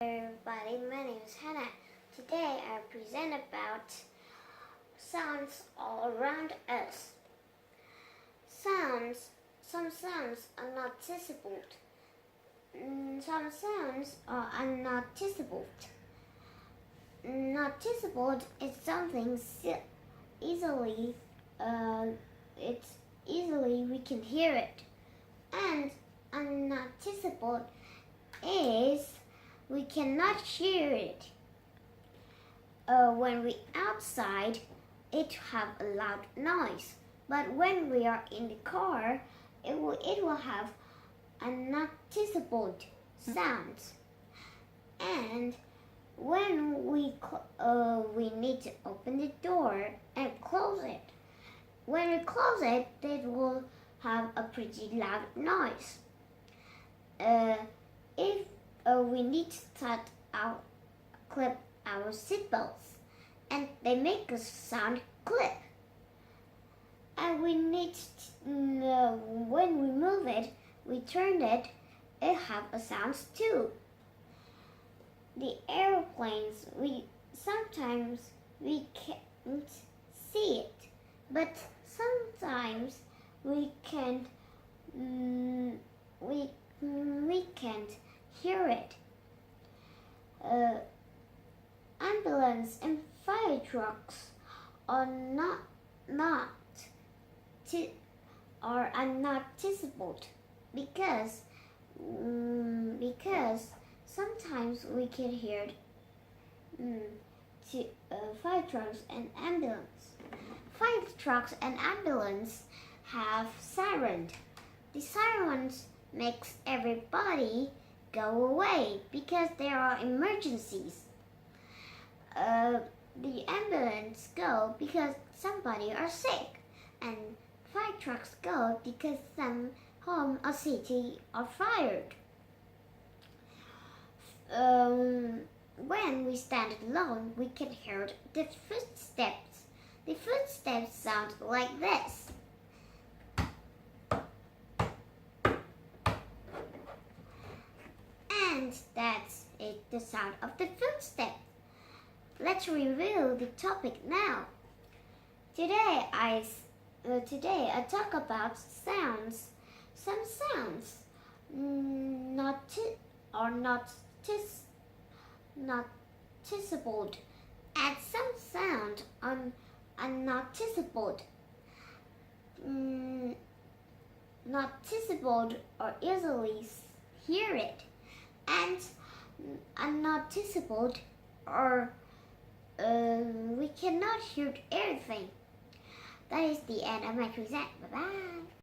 Everybody, my name is Hannah. Today I present about sounds all around us. Some sounds are noticeable. Some sounds are unnoticeable. Noticeable is something easily, it's easily we can hear it, and unnoticeable is we cannot hear it. When we outside, it have a loud noise. But when we are in the car, it will have unnoticeable sounds. And when we need to open the door and close it. When we close it, it will have a pretty loud noise. If we need to clip our seatbelts, and they make a sound clip. And we need when we move it, we turn it, it have a sound too. The airplanes, sometimes we can't see it, but sometimes we can't hear it. Ambulance and fire trucks are unnoticeable because sometimes we can hear fire trucks and ambulance. Fire trucks and ambulance have sirens. The sirens makes everybody go away because there are emergencies. The ambulance go because somebody are sick, and fire trucks go because some home or city are fired. When we stand alone, we can hear the footsteps. The footsteps sound like this. And that's it, the sound of the footsteps. Let's review the topic now. Today I talk about sounds. Some sounds are noticeable, and some sound are unnoticeable. Noticeable or easily hear it, and unnoticeable or we cannot hear anything. That is the end of my present. Bye bye.